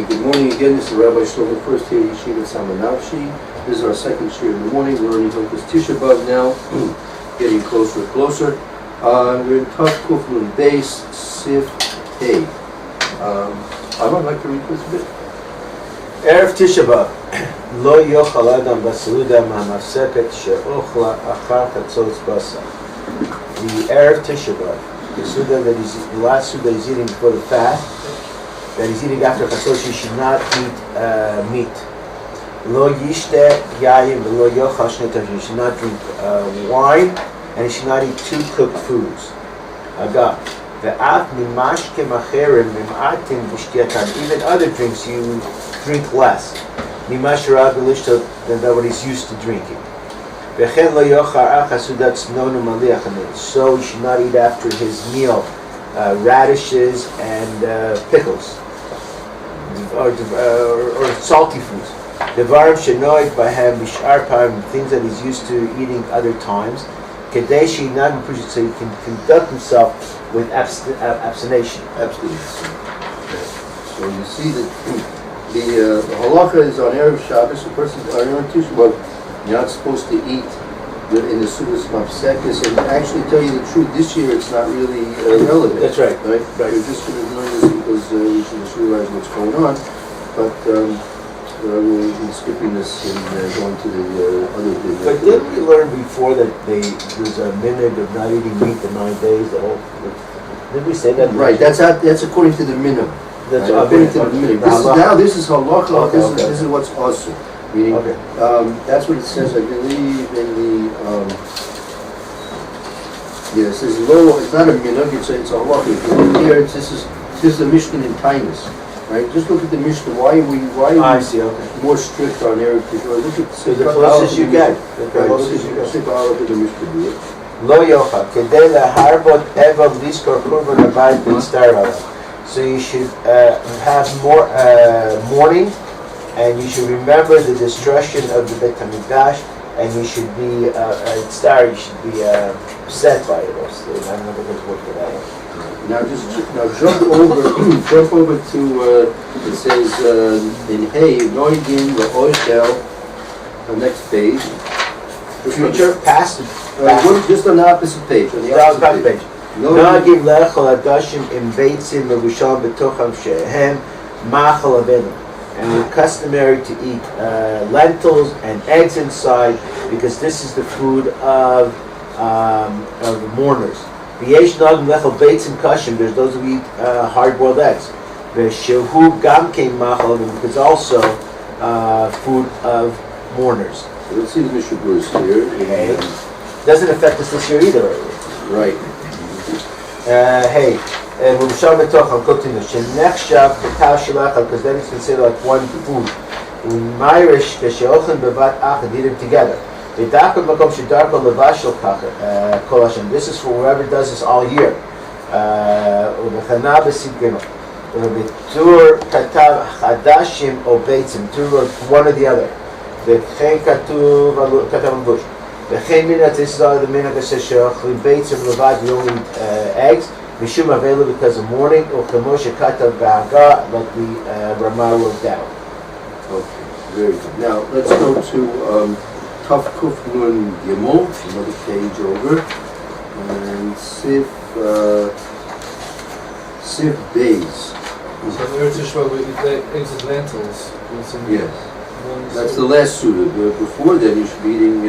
Good morning again. This is Rabbi Shlomo, first here at Yeshiva Tsama Nafshi. This is our second shir in the morning. We're learning Hilchos Tisha B'Av now, getting closer and closer. We're in Tav Kuf Nun Beis Sif Hey. I would like to read this a bit. Erev Tisha B'Av Lo yochal adam b'seuda ma'mafseket she'ochla achar chatzos basar. The Erev Tisha B'Av, the last Suda he's eating before the fast, that he's eating after chatzos, he should not eat meat. Lo yishte yayin v'lo yochal shnei tavshin. He should not drink wine, and he should not eat two cooked foods. Agav. Ve'af mimashke macherim mim'atim v'shtiyatan. Even other drinks you drink less. Mimash rav v'lishto than what he's used to drinking. Ve'chen lo yochar achas sudat snonu maliach. So he should not eat after his meal radishes and pickles, or salty foods. Devarim shenoig b'hem mishar pa'im, things that he's used to eating other times. Kadeshi not appreciate, so he can conduct himself with abstination. Abstinence. So you see that the halacha is on Erev Shabbos. A person on Erev Tisha B'Av, you're not supposed to eat in the Sudas Mafsekis. And actually, tell you the truth, this year it's not really relevant. That's right. Right. You're just going to learn this because we should just realize what's going on. But we'll be skipping this and going to the other thing. But didn't we learn before that there's a minute of not eating meat for 9 days? Did we say that? Right. That's according to the minimum. That's right? According to the minimum. This is halacha. Okay, this is what's also. Meaning, that's what it says. I believe in the. It says low. It's not a minhag. It's a halacha. If you look here, this is the Mishna in Tainus. Right, just look at the Mishnah. Why are we more strict on Erev Tisha B'Av? Look at the closest you get. Lo yocha kedei laharbot evav liskor kurban abayit b'nistar alav. So you should have more mourning, and you should remember the destruction of the Beit Hamikdash, and you should be you should be upset by it. I don't know what word for that. Now jump over to it says in Hey Noigin the Oishel, the next page. Future, past, just on the opposite page. On the opposite page. Noigin lechol adashim im beitzim mevushal betocham shehem machal avenu. And it's customary to eat lentils and eggs inside because this is the food of mourners. There's those who eat hard-boiled eggs. It's also food of mourners. Let's see the Mishnah verse here. Okay. Doesn't affect us this year either. Right. Because then it's considered like one food. Eat them together. This is for whoever does this all year. One or the other. This is all the minhag that says you only eat eggs. Mishum available because of mourning, or like the Ramah wrote down. Okay, very good. Now let's go to Tav Kuf Nun Gimel, another page over, and Sif Beis. So Erev Tisha B'Av we eat eggs and lentils. Yes. That's the last Suda. Before that, you should be eating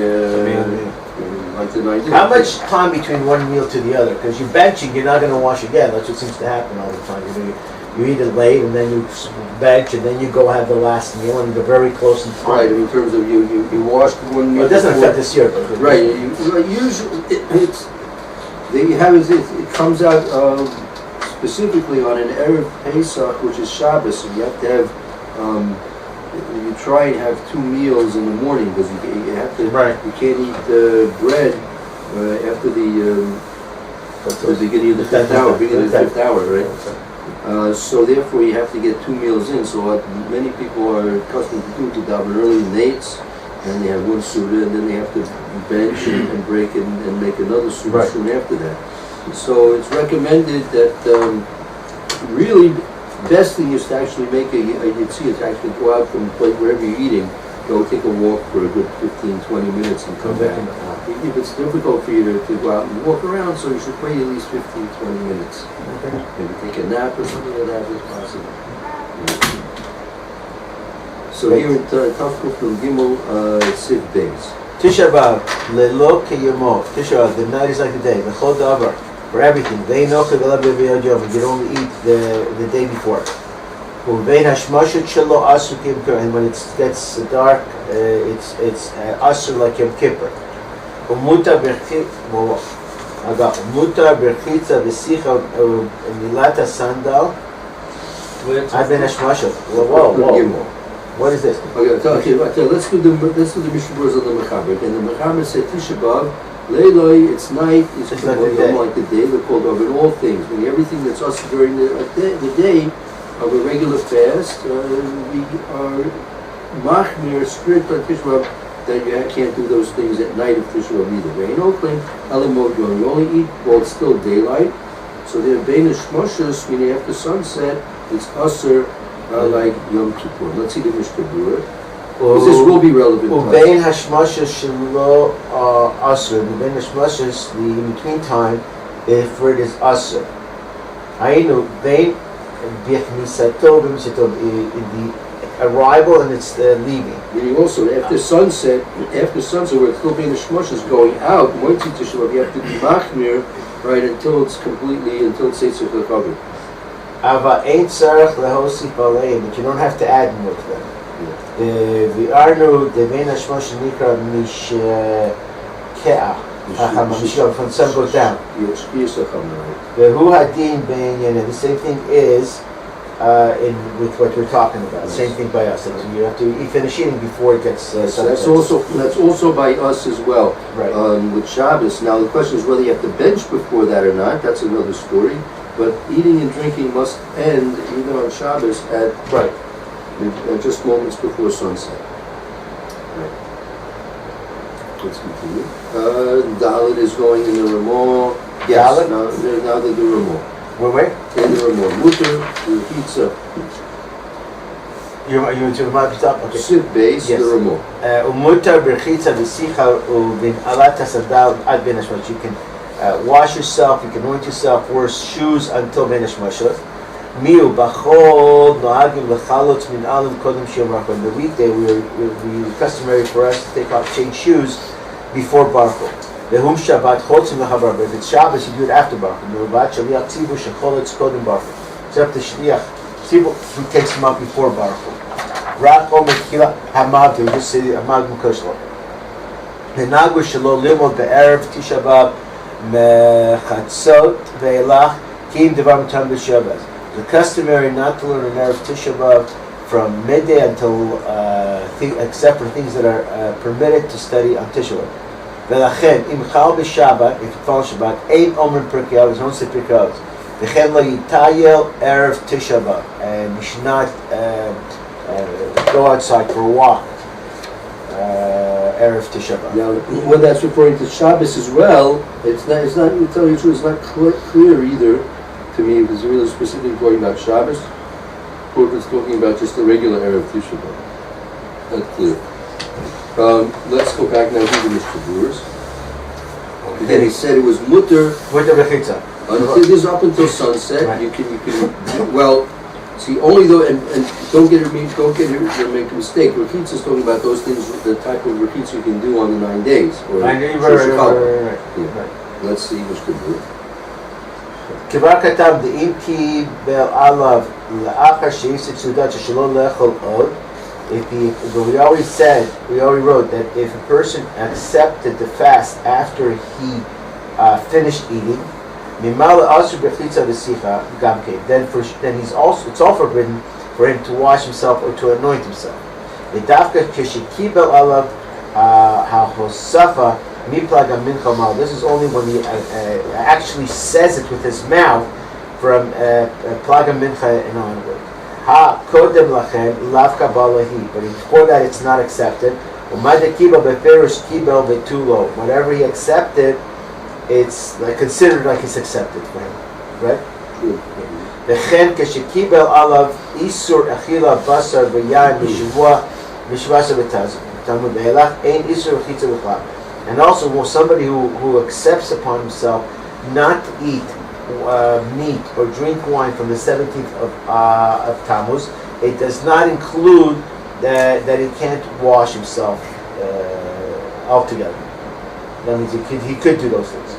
like the 9 days. How much time between one meal to the other? Because you're benching, you're not going to wash again. That's what seems to happen all the time. You eat it late, and then you bench, and then you go have the last meal, and you're very close in time. Right, in terms of you washed one meal. It doesn't affect this year, but right. Usually, it comes out specifically on an Erev Pesach, which is Shabbos, and you have to have. You try and have 2 meals in the morning because you have to. Right. You can't eat bread after the beginning of the fifth hour, right? So therefore, you have to get 2 meals in. So what many people are accustomed to do to daven early nights, and they have one suda, and then they have to bench and break and make another suda soon after that. So it's recommended that really Best thing is to actually make you'd see it, to actually go out from the plate wherever you're eating, go take a walk for a good 15, 20 minutes and come back. If it's difficult for you to go out and walk around, so you should wait at least 15, 20 minutes. Okay. Maybe take a nap or something like that if possible. So here in Tafkuf Gimel Siv Beis. Tisha B'Av, Lelo Keyamo. Tisha B'Av, the night is like the day. L'chol davar, for everything. Ve'ino k'velav b'yod yom. You can only eat the day before. Uvein hashmashet shelo asu Yom Kippur. And when it gets dark, it's asu like Yom Kippur. Umuta berchitza v'sicha milata sandal. I've been hashmashet. Whoa. What is this? Okay, let's do the Mishnah Berurah of the Mechaber. And the Mechaber said Tisha B'Av, Leiloi, it's night, it's like the day, they're called of in all things. Meaning everything that's us during the day of a regular fast, we are machmir, strict on Tisha B'Av, that you can't do those things at night of Tisha B'Av either. Ve'ein oklin, alimod yom, you only eat while it's still daylight. So they're bein hashmashos, meaning after sunset, it's usher, like Yom Kippur. Let's see the Mishnah Berurah. Because this will be relevant to us. Uvein hashmashos shelo asur. Uvein hashmashos, the in-between time, for it is asur. Hainu vein b'chnisato b'misato, in the arrival and it's the leaving. Meaning also, after sunset, where it's still being the shmashos going out, Moitzi Tisha B'Av, you have to be machmir, right, until it's Seitzah Chachavim. Ava ain't tzarech lehosif aleim, but you don't have to add more to them. The arnu the vein hashmosh nikra mishkeah from the sun goes down. The hu hadin bein, and the same thing is with what we're talking about. Yes. Same thing by us. You have to finish eating before it gets. So that's also by us as well. Right. With Shabbos. Now the question is whether you have to bench before that or not. That's another story. But eating and drinking must end even on Shabbos at just moments before sunset. Right. Let's continue. Dalit is going in the Ramah. Yes. Dalit? Now they do Ramah. Where? In the Ramah. Mutter, the pizza. You're to Ramah top? Okay. Siv Beis, the Ramah. Umutar berchitza v'sicha uvin alata sadal ad ben hashmashos. You can wash yourself, you can anoint yourself, wear shoes until ben hashmashos. Miu b'chol noagim lechalot min alim kodem shiyom baruch. On the weekday, we customary for us to take off, change shoes before baruch. Lehum Shabbat chotzim lechavar. But if it's Shabbos, you do it after baruch. Merubat shaliach tzivu shecholotz kodem baruch. So after shliach tzivu, who takes them out before baruch. Rak omer kila hamad. They just say hamad mukoshlo. Lenagu shelo limod be'erev Tisha B'Av mechatzot ve'elach kim devar mutam b'Shabbos. The customary not to learn an erev Tisha B'Av from midday until except for things that are permitted to study on Tisha B'Av. Velachem im chal b'Shabbat, if you follow Shabbat, ein omer Pirkei Avos, don't say Pirkei Avos. V'chen lo yitayel erev Tisha B'Av, and you should not go outside for a walk. Erev Tisha B'Av. Now, when that's referring to Shabbos as well, it's not. To tell you the truth, it's not clear either to me because it's really specifically talking about Shabbos, or if it's talking about just the regular Erev Tisha B'Av. Not clear. Let's go back now to the Mishnah Berurahs. Again, he said it was mutter. Mutter b'chitza. This is up until sunset. Right. You can. Well, see, only though, and don't get it. Make a mistake. Rechitza is talking about those things, the type of rechitza you can do on the 9 days. Or right. Let's see Mishnah Berurah. Kivar katam de'im ki bel alav la'achar she'yisik sudat shelo lechol od. But we already wrote that if a person accepted the fast after he finished eating, then it's all forbidden for him to wash himself or to anoint himself. This is only when he actually says it with his mouth from plaga mincha and onward. HaKodesh lachem lavka balahi, but before that it's not accepted. Whatever he accepted, it's like considered like it's accepted for him, right? וכן כשקיבל עליו איסור אכילה בשר ויין משבוע בתלמוד בהלך אין איסור רחיצה בכלל. And also, well, somebody who accepts upon himself not to eat meat or drink wine from the 17th of Tammuz, it does not include that he can't wash himself altogether. That means he could do those things.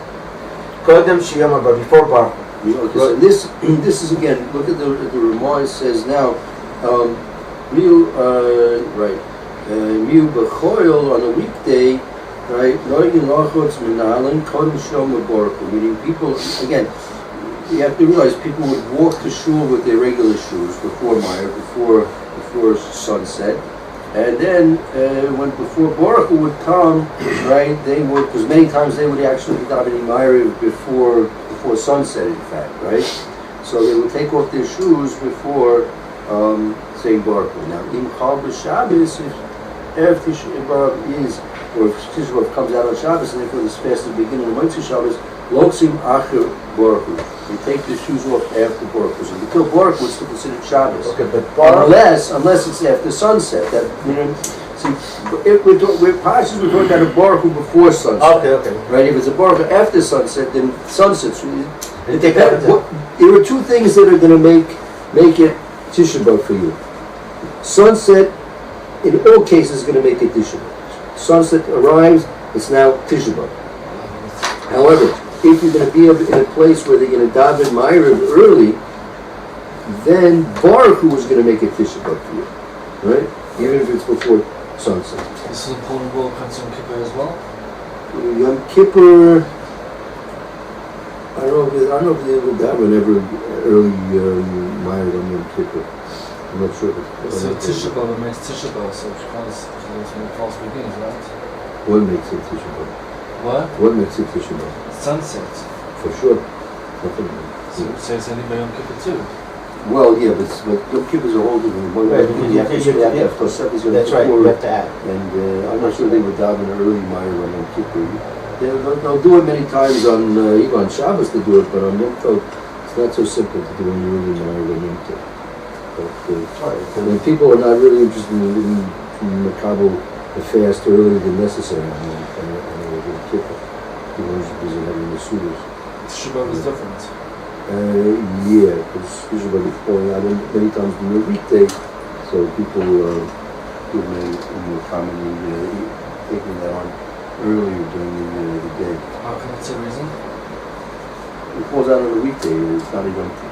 Kodem Shiyama, but before Baruch. Okay, so this is again. Look at the Ramah. It says now, Miu b'choil on a weekday. Right, meaning people, again, you have to realize people would walk to shul with their regular shoes before sunset, and then when before Baruch would come, right, they would, because many times they would actually be davening Ma'ariv before sunset, in fact, right? So they would take off their shoes before saying Baruch. Now, Im Chal b'Shabbos, if Erev Tisha B'Av is, or if Tisha B'Av comes out on Shabbos, and therefore this fast is beginning of Motzei Shabbos, Lotzim Acher Baruch. You take the shoes off after Baruch. So until Baruch was still considered Shabbos. Okay, but Baruch, unless it's after sunset. That, you know, see, if we're talking about a Baruch before sunset. Okay. Right? If it's a Baruch after sunset, then sunset's really. There are two things that are going to make it Tisha B'Av for you. Sunset, in all cases, is going to make it Tisha B'Av. Sunset arrives, it's now Tisha B'Av. However, if you're going to be in a place where they're going to daven Ma'ariv early, then Baruch Hu is going to make it Tisha B'Av for you, right? Even if it's before sunset. This is important rule comes Yom Kippur as well? Yom Kippur, I don't know if they would daven ever early Ma'ariv on Yom Kippur. I'm not sure. So Tisha B'Av makes Tisha B'Av, so it's when it falls begins, right? What makes it Tisha B'Av? What makes it Tisha B'Av? Sunset. For sure. Nothing. So it says anybody Yom Kippur too. Well, yeah, but Yom Kippur is a whole different one. Right, You have to have Tosefes Yom that's right, you Kippur, have to add. and I'm not sure they would daven early Ma'ariv on Yom Kippur. They'll do it many times on even on Shabbos to do it, but on Yom Tov it's not so simple to do an early Ma'ariv on Yom Tov. But when people are not really interested in Makabel the fast earlier than necessary on Yom Kippur, people are busy having the suitors. Tisha B'Av is different. Yeah, because usually it's pouring out many times during the weekday, so people may commonly taking that on earlier during the day. How come it's a reason? It falls out on a weekday, it's not a Yom Kippur.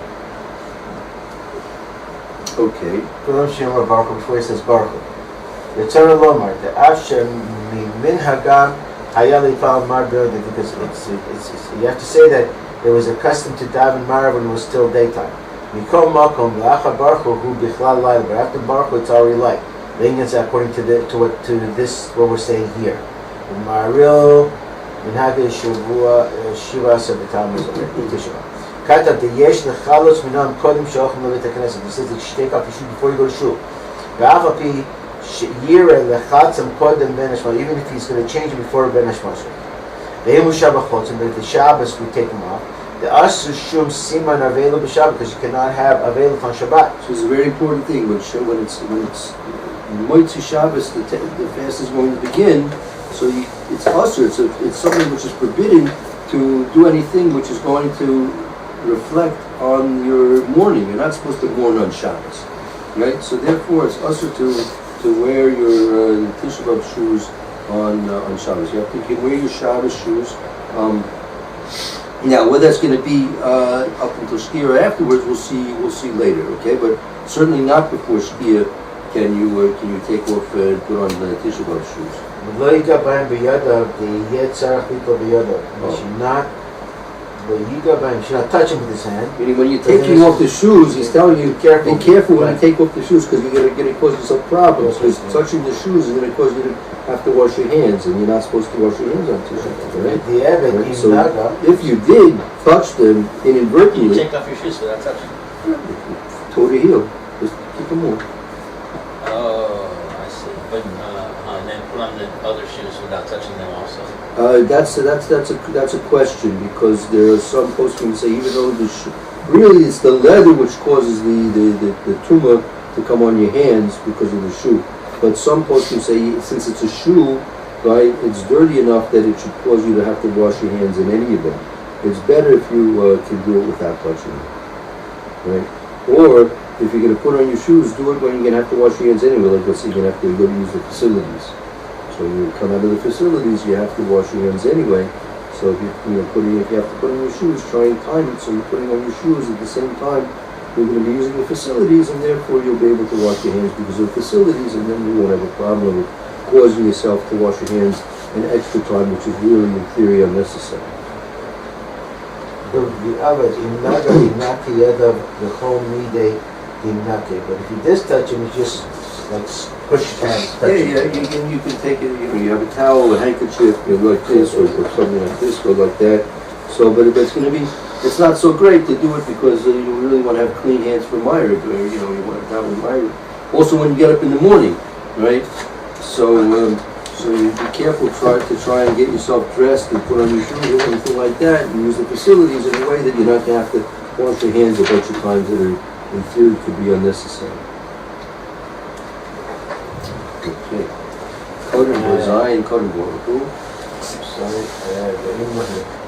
Okay. Before he says Baruch. The Torah Lomar, the Asher Min Hagam Hayali Fal Mar because you have to say that there was a custom to daven Marav when it was still daytime. Mikol Makom La'achar Baruch Hu Bichlal Laila, but after Baruch Hu it's already light. Lingens according to this what we're saying here. Maril Minhage Shavua Shiva Sabatam Tishba. Kata the Yesh Lechalos Minam Kodim Shochem Levit HaKnesset. He says that you should take off your shoe before you go to shul. V'afapi Yira Lechatzam Kodim Ben Hashmashal, even if he's going to change it before Ben Hashmashal. But if the Shabbos we take them off. The Asu Shum Siman available Shabbat because you cannot have available on Shabbat. So it's a very important thing when it's Motzei Shabbos, the fast is going to begin. So it's usher. It's something which is forbidden to do anything which is going to reflect on your mourning. You're not supposed to mourn on Shabbos, right? So therefore, it's usher to wear your Tisha B'Av shoes on Shabbos. You can wear your Shabbos shoes. Now, whether that's going to be up until Shkia or afterwards, we'll see later. Okay, but certainly not before Shkia can you take off and put on the Tisha B'Av shoes. You should not touch him with his hand. Meaning when you're taking off the shoes, he's telling you, be careful when you take off the shoes because you're going to cause yourself problems. Because touching the shoes is going to cause you to have to wash your hands, and you're not supposed to wash your hands on Tisha B'Av, right? Right? So if you did touch them inadvertently, you take off your shoes without touching them. toe to heel, just keep them on. Oh, I see. But and then put on the other shoes without touching them also. That's a question because there are some poskim who say even though really it's the leather which causes the tumor to come on your hands because of the shoe. But some poskim say since it's a shoe, right, it's dirty enough that it should cause you to have to wash your hands in any event. It's better if you can do it without touching it, right? Or if you're going to put on your shoes, do it when you're going to have to wash your hands anyway. Like let's say you're going to have to go to use the facilities. So you come out of the facilities, you have to wash your hands anyway. So if you have to put on your shoes, try and time it so you're putting on your shoes at the same time you're going to be using the facilities, and therefore you'll be able to wash your hands because of the facilities, and then you won't have a problem with causing yourself to wash your hands an extra time, which is really in theory unnecessary. But if you just touch him, you just like push his hands. You can take it. You have a towel, a handkerchief, like this, or something like this, or like that. So, but it's going to be. It's not so great to do it because you really want to have clean hands for Meyer. You want to have Meyer. Also, when you get up in the morning, right? So you be careful. Try and get yourself dressed and put on your shoes or anything like that, and use the facilities in a way that you're not going to have to wash your hands a bunch of times that are, in theory, could be unnecessary. Okay. Koden Zion, Koden Baruch.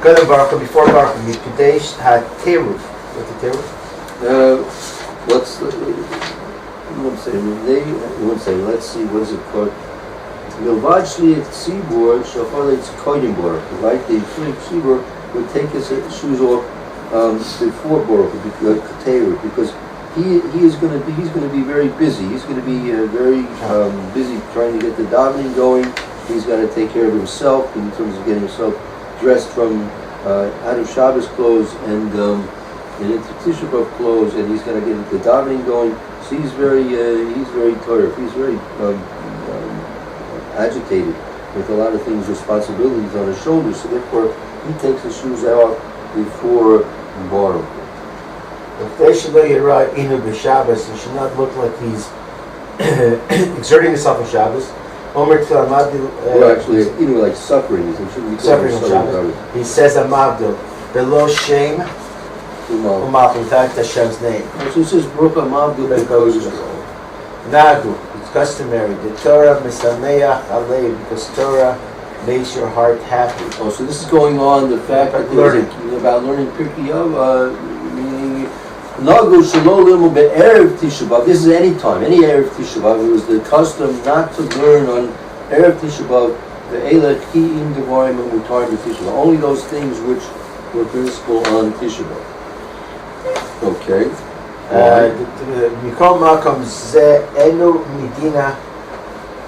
Koden Baruch, before Baruch, Kadesh had Teruf. What's the Teruf? Let's see, what is it called? Milvachli Tzibur, Shafar it's Koden Baruch, right? The Tzibur would take his shoes off before Baruch, because he's going to be very busy. He's going to be very busy trying to get the davening going. He's got to take care of himself in terms of getting himself dressed from out of Shabbos clothes and into Tisha B'Av clothes, and he's got to get the davening going. So he's very tired. He's very agitated with a lot of things, responsibilities on his shoulders. So therefore, he takes his shoes out before Baruch. If they should look at right Inu b'Shabbos, it should not look like he's exerting himself on Shabbos. Omer well, actually, like suffering. He shouldn't be suffering on Shabbos. He says Amavdil below shame Umal without Hashem's name. So he says Baruch Amavdil Nagu, it's customary. The Torah misameach alei, because Torah makes your heart happy. Oh, so this is going on the fact that about learning Pirkei Av, meaning Nagu Shalom be'erev Tisha B'Av. This is any time, any erev Tisha B'Av. It was the custom not to learn on erev Tisha B'Av the Eila Ki'im Devarim and Mutar Tisha B'Av. Only those things which were permissible on Tisha B'Av. Okay. Mikol Makom Ze Enu Medina.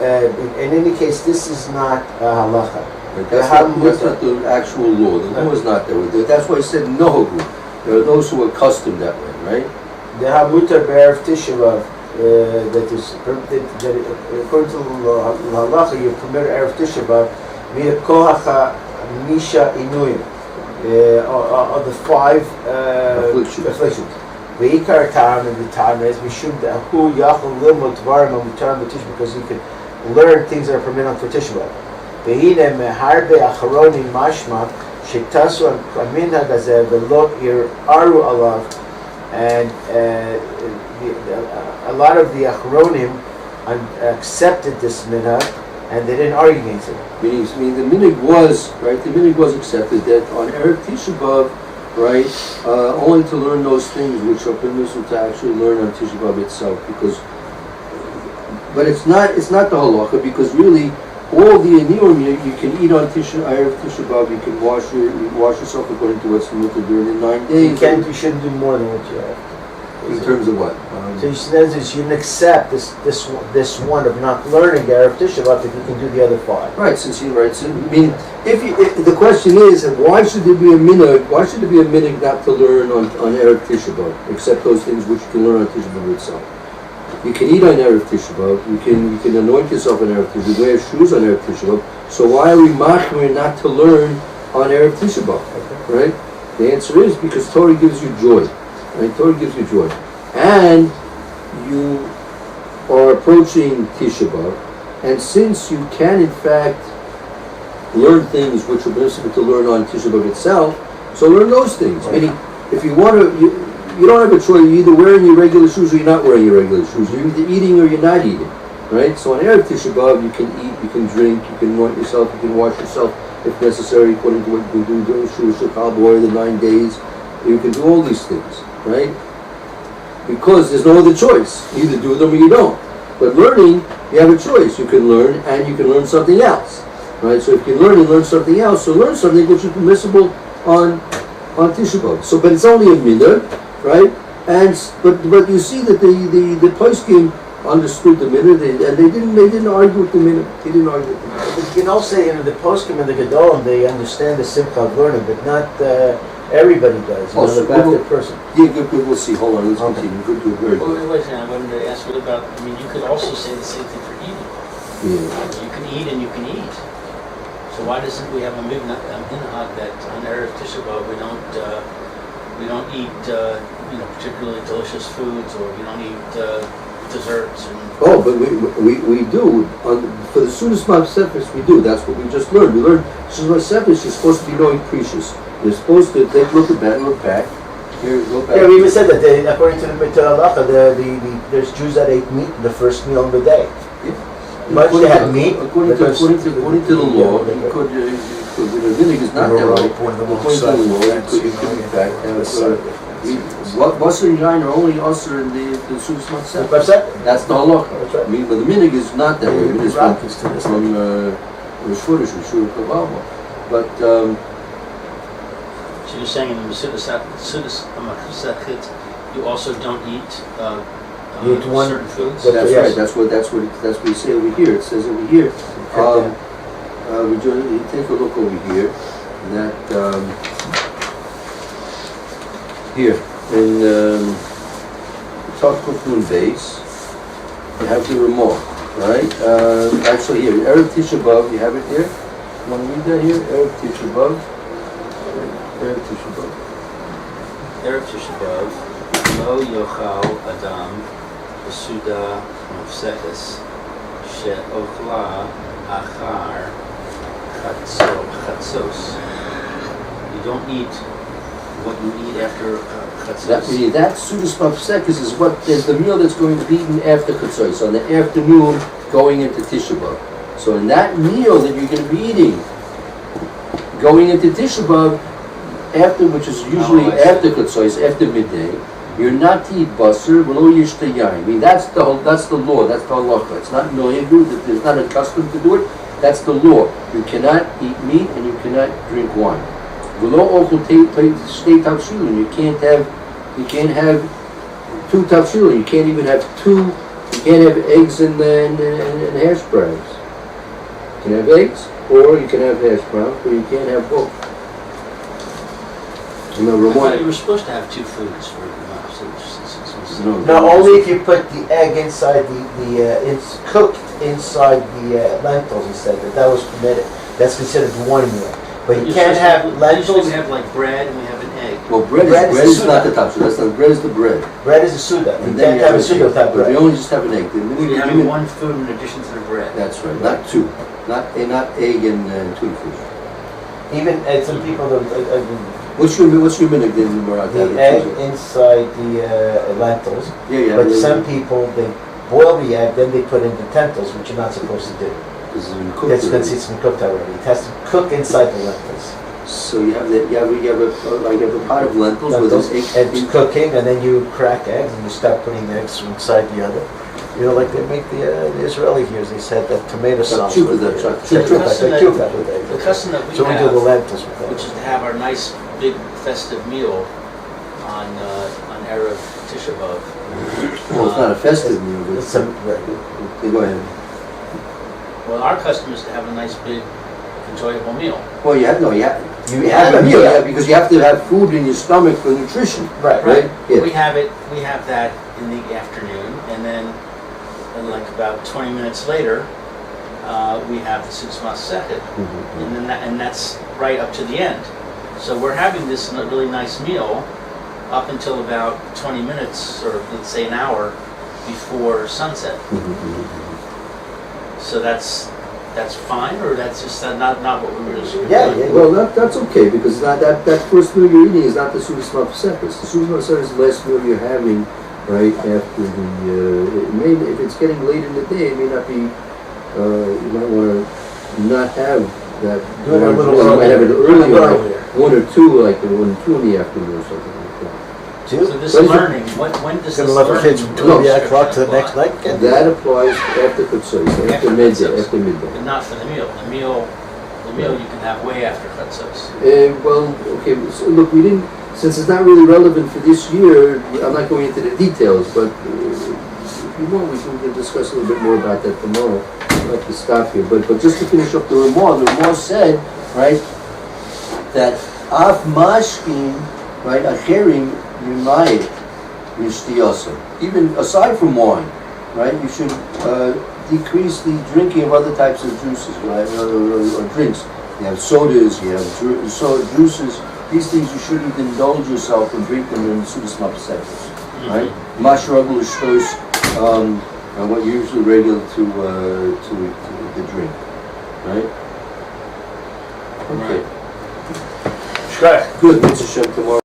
In any case, this is not halacha. That's not the actual law. The law is not there. That's why I said no. There are those who are accustomed that way, right? The Hamutar Be'erev Tisha B'Av, that is permitted, according to halacha, you permit Erev Tisha B'Av, via Kohacha Misha Inuyim, of the 5 afflictions. Ve'ikar Ta'am, and the Ta'am is Mishum Hu Yachol Lilmot Tvarim Amutar B'Tisha, because you can learn things that are permitted for Tisha B'Av. Ve'ine Meharbe Acharonim Mashma, Shektasu Aminhag Hazeh V'lo Aru Alav, and a lot of the Achronim accepted this minhag, and they didn't argue against it. Meaning the minhag was, right, the minhag was accepted that on Erev Tisha B'Av, right, only to learn those things which are permissible to actually learn on Tisha B'Av itself, but it's not the halacha, because really all the anirim you can eat on Erev Tisha B'Av. You can wash yourself according to what's mutar during the 9 days. You shouldn't do more than what you have. In terms of what? So you shouldn't accept this one of not learning Erev Tisha B'Av if you can do the other 5. Right. Since you're right. So, I mean, if the question is, why should there be a minhag? Why should there be a minhag not to learn on Erev Tisha B'Av, except those things which you can learn on Tisha B'Av itself? You can eat on Erev Tisha B'Av. You can anoint yourself on Erev Tisha B'Av. You wear shoes on Erev Tisha B'Av. So why are we machmir not to learn on Erev Tisha B'Av? Okay. Right? The answer is because Torah gives you joy. Right? Torah gives you joy, and you are approaching Tisha B'Av, and since you can in fact learn things which are permissible to learn on Tisha B'Av itself, so learn those things. Right. Meaning, if you want to. you don't have a choice. You're either wearing your regular shoes or you're not wearing your regular shoes. You're either eating or you're not eating, right? So on Erev Tisha B'Av, you can eat, you can drink, you can anoint yourself, you can wash yourself if necessary, according to what you can do during Shul Boy, the 9 days. You can do all these things, right? Because there's no other choice. You either do them or you don't. But learning, you have a choice. You can learn and you can learn something else, right? So if you can learn and learn something else, so learn something which is permissible on Tisha B'Av. So, but it's only a minhag, right? And but you see that the poskim understood the minhag, and they didn't argue with the minhag. They didn't argue with the minhag. But you can also say, the poskim and the gedolim, they understand the simcha of learning, but not everybody does. The baptist person. Yeah, good. We'll see. Hold on. Let's continue. Good. Very Well, good. wait a second. I wanted to ask, what about? I mean, you could also say the same thing for eating. Yeah. You can eat and you can eat. So why doesn't we have a minhag that on Erev Tisha B'Av we don't eat particularly delicious foods, or we don't eat desserts and. Oh, but we do for the Sudas Ma'asefes we do. That's what we just learned. We learned Sudas Ma'asefes. You're supposed to be knowing precious. You're supposed to look at that, look back. Here, look back. Yeah, we even said that according to the Halacha, there's Jews that ate meat the first meal of the day. Much they had meat. According to the law, you could. The minhag is not that way. According to the law, you could in fact have. Basar and Yain are only usher in the Sudas Ma'asefes. That's the halacha. That's right. I mean, but the minhag is not that way. It is from Rosh Chodesh, Rosh Kabbalah. But So you're saying in the Sudas Ma'asefes you also don't eat You eat one- certain foods? that's Yes. right. That's what you say over here. It says over here. We take a look over here. That here in Tafkufun base, you have the remark, right? Actually, here Erev Tisha B'Av, you have it here. You want to read that here? Erev Tisha B'Av. Erev Tisha B'Av. Erev Tisha B'Av, lo yochal adam b'suda mafsekes she'ochla achar chatzos. You don't eat what you eat after chatzos. That Sudas Ma'asefes is the meal that's going to be eaten after Chatzos, on the afternoon going into Tisha B'Av. So in that meal that you're going to be eating, going into Tisha B'Av, after, which is usually after Chatzos, after midday, you're not to eat basar, v'lo yishta yain. I mean, that's the law, that's the halacha. It's not noyegu, that there's not a custom to do it. That's the law. You cannot eat meat and you cannot drink wine. V'lo ochel shtei tavshilin. You can't have 2 tavshilin. You can't even have 2. You can't have eggs and hash browns. You can have eggs, or you can have hash browns, or you can't have both. I thought you were supposed to have 2 foods for No, only if you put the egg inside it's cooked inside the lentils. He said that was permitted. That's considered one meal. But you can't have lentils. We have like bread and we have an egg. Well, bread is not the top. So bread is the bread. Bread is a suda. You And can't have a an suda egg. without But bread. you only just have an egg. You're having one food in addition to the bread. That's right. Not 2. Not egg and tuna fish. Even some people that What's your minhag then, Murat? the egg inside the lentils. Yeah. But some people they boil the egg, then they put in the lentils, which you're not supposed to do. This is been cooked That's already. because it's been cooked already. It has to cook inside the lentils. So you have a pot of lentils with Lentils, this and egg. it's cooking, and then you crack eggs, and you start putting eggs inside the other. You know, like they make the Israeli here. They said that tomato sauce. Chuka, with that the- chuka. chuka, like chuka with eggs. The custom that we So we do the have, lentils with that. which is to have our nice big festive meal on Erev Tisha B'Av. Well, it's not a festive meal, but It's some, go ahead. Well, our custom is to have a nice big enjoyable meal. Well, you have a meal, yeah. yeah, because you have to have food in your stomach for nutrition, right. right? Yeah. We have that in the afternoon, and then like about 20 minutes later, we have the Sudas Ma'asefes, and that's right up to the end. So we're having this really nice meal up until about 20 minutes, or let's say an hour before sunset. So that's that's fine, or that's just not what we were just Yeah, doing? yeah. Well, that's okay, because that first meal you're eating is not the Sudas Mafsekis. The Sudas Mafsekis is the last meal you're having, right after if it's getting late in the day, it may not be, you might want to not have that. Do it a little You might have it earlier. earlier, like 1 or 2, like 1 or 2 in the afternoon or something like that. So this But is it- learning, when does this Gonna let the learning kids until the o'clock to the apply? next night? Can't do That applies after Chutzos, after After midday, Chutzos. after midday. But not for the meal. The meal you can have way after Chatzos. Well, okay, so look, we didn't, since it's not really relevant for this year, I'm not going into the details, but if you want, we can discuss a little bit more about that tomorrow. I'll have to stop here, but just to finish up the Ramah said, right, that Af Mashkin, right, Acherim, Yumayit, Mishtiyasa. Even aside from wine, right, you should decrease the drinking of other types of juices, right, or drinks. You have sodas, you have juices. These things you shouldn't indulge yourself and drink them in the Sudas Mafsekis, right? Mashragul Shtos, what you're usually regular to the drink, right? Okay. it. Good. Mitzvah Shem tomorrow.